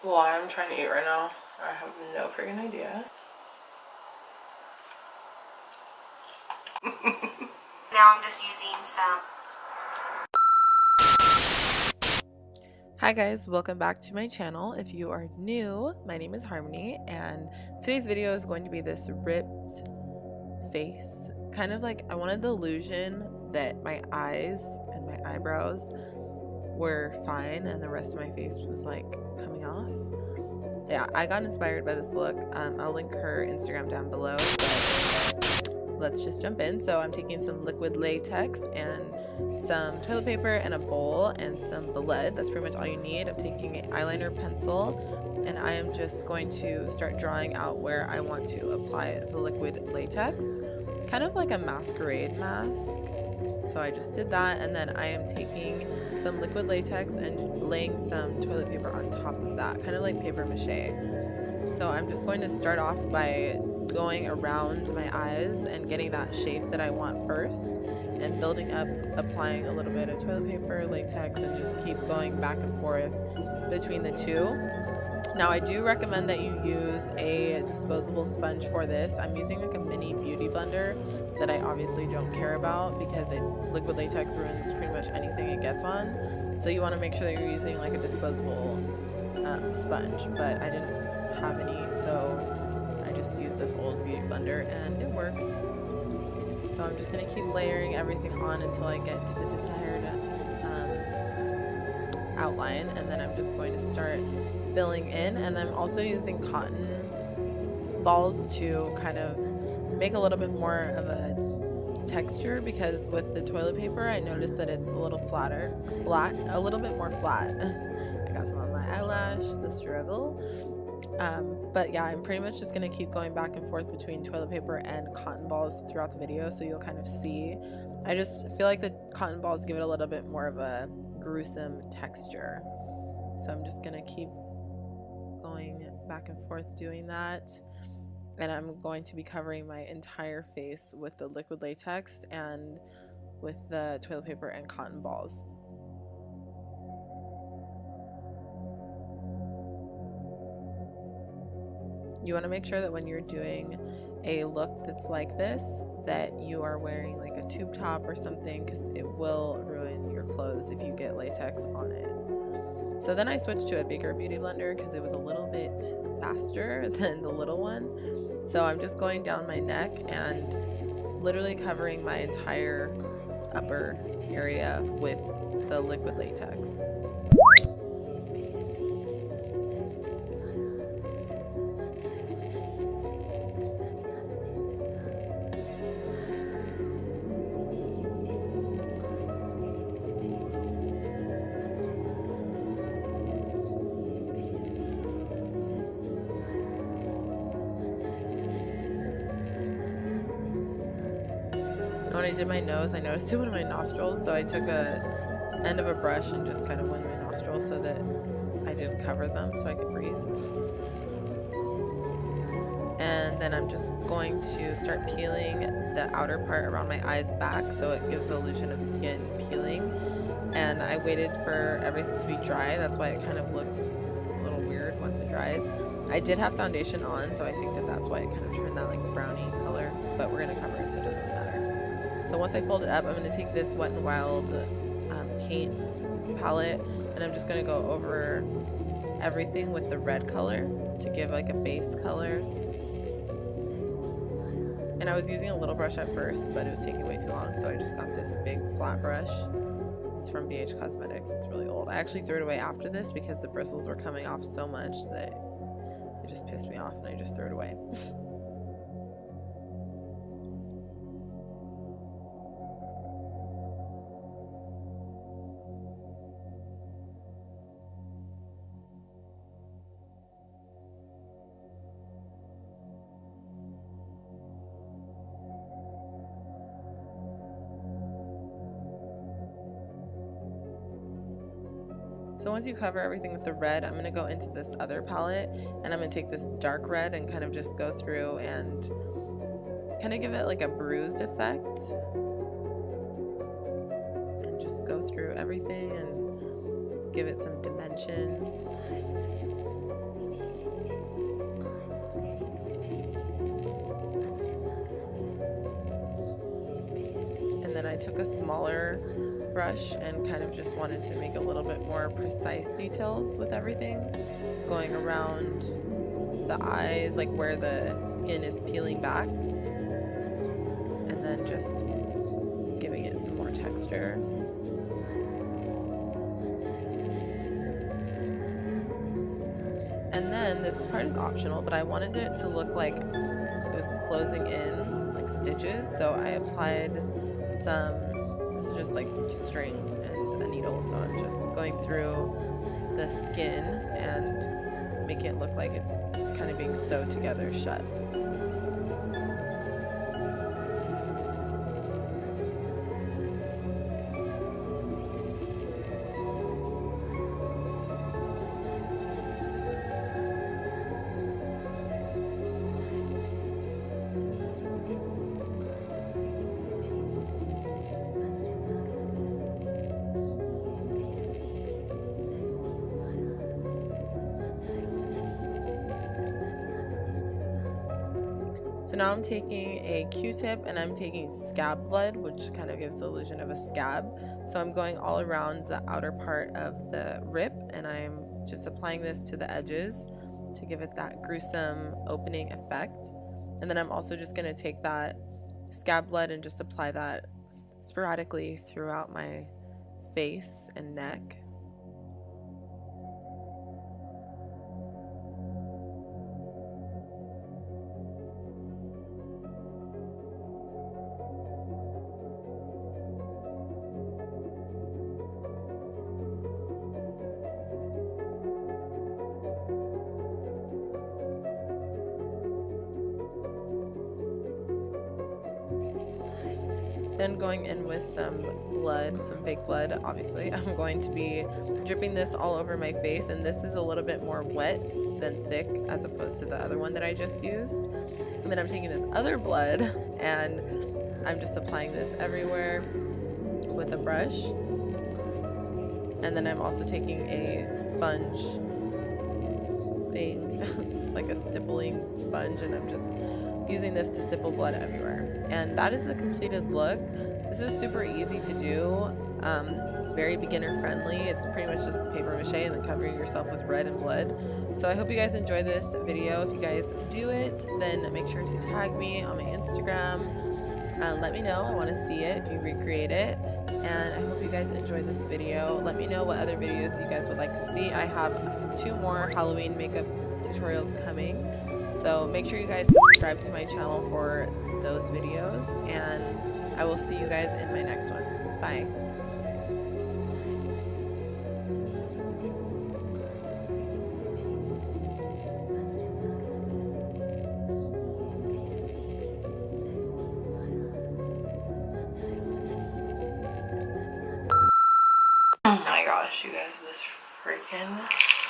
why I'm trying to eat right now. I have no freaking idea. Now I'm just using some. Hi guys, welcome back to my channel. If you are new, my name is Harmony, and today's video is going to be this ripped face. Kind of like I wanted the illusion that my eyes and my eyebrows were fine and the rest of my face was like coming off. Yeah, I got inspired by this look. I'll link her Instagram down below, but let's just jump in. So I'm taking some liquid latex and some toilet paper and a bowl and some Bled. That's pretty much all you need. I'm taking an eyeliner pencil and I am just going to start drawing out where I want to apply the liquid latex, kind of like a masquerade mask. So I just did that, and then I am taking some liquid latex and laying some toilet paper on top of that, kind of like paper mache. So I'm just going to start off by going around my eyes and getting that shape that I want first, and building up, applying a little bit of toilet paper, latex, and just keep going back and forth between the two. Now I do recommend that you use a disposable sponge for this. I'm using like a mini beauty blender that I obviously don't care about because liquid latex ruins pretty much anything it gets on. So you want to make sure that you're using like a disposable sponge, but I didn't have any, so I just used this old beauty blender and it works. So I'm just going to keep layering everything on until I get to the desired outline, and then I'm just going to start filling in. And I'm also using cotton balls to kind of make a little bit more of a texture, because with the toilet paper I noticed that it's a little a little bit more flat. I got some on my eyelash, the struggle. But yeah, I'm pretty much just going to keep going back and forth between toilet paper and cotton balls throughout the video, so you'll kind of see. I just feel like the cotton balls give it a little bit more of a gruesome texture. So I'm just going to keep going back and forth doing that. And I'm going to be covering my entire face with the liquid latex and with the toilet paper and cotton balls. You want to make sure that when you're doing a look that's like this, that you are wearing like a tube top or something, because it will ruin your clothes if you get latex on it. So then I switched to a bigger beauty blender because it was a little bit faster than the little one. So I'm just going down my neck and literally covering my entire upper area with the liquid latex. When I did my nose, I noticed it with my nostrils, so I took a end of a brush and just kind of went my nostrils so that I didn't cover them, so I could breathe. And then I'm just going to start peeling the outer part around my eyes back, so it gives the illusion of skin peeling. And I waited for everything to be dry. That's why it kind of looks a little weird once it dries. I did have foundation on, so I think that that's why it kind of turned that like brownie color, but we're going to cover it so it doesn't matter. So once I fold it up, I'm going to take this Wet n Wild paint palette, and I'm just going to go over everything with the red color to give like a base color. And I was using a little brush at first, but it was taking way too long, so I just got this big flat brush. It's from BH Cosmetics. It's really old. I actually threw it away after this because the bristles were coming off so much that it just pissed me off, and I just threw it away. So once you cover everything with the red, I'm going to go into this other palette, and I'm going to take this dark red and kind of just go through and kind of give it like a bruised effect. And just go through everything and give it some dimension. I took a smaller brush and kind of just wanted to make a little bit more precise details with everything, going around the eyes, like where the skin is peeling back, and then just giving it some more texture. And then this part is optional, but I wanted it to look like it was closing in like stitches, so I applied some, this is just like string and a needle, so I'm just going through the skin and making it look like it's kind of being sewed together shut. So now I'm taking a Q-tip and I'm taking scab blood, which kind of gives the illusion of a scab. So I'm going all around the outer part of the rip, and I'm just applying this to the edges to give it that gruesome opening effect. And then I'm also just going to take that scab blood and just apply that sporadically throughout my face and neck. Then going in with some blood, some fake blood, obviously. I'm going to be dripping this all over my face, and this is a little bit more wet than thick as opposed to the other one that I just used. And then I'm taking this other blood and I'm just applying this everywhere with a brush. And then I'm also taking a sponge thing, like a stippling sponge, and I'm just using this to stipple blood everywhere. And that is the completed look. This is super easy to do, very beginner friendly. It's pretty much just paper mache and then covering yourself with red and blood. So I hope you guys enjoy this video. If you guys do it, then make sure to tag me on my Instagram. Let me know. I want to see it if you recreate it. And I hope you guys enjoy this video. Let me know what other videos you guys would like to see. I have 2 more Halloween makeup tutorials coming. So make sure you guys subscribe to my channel for those videos, and I will see you guys in my next one. Bye. Oh my gosh, you guys, this freaking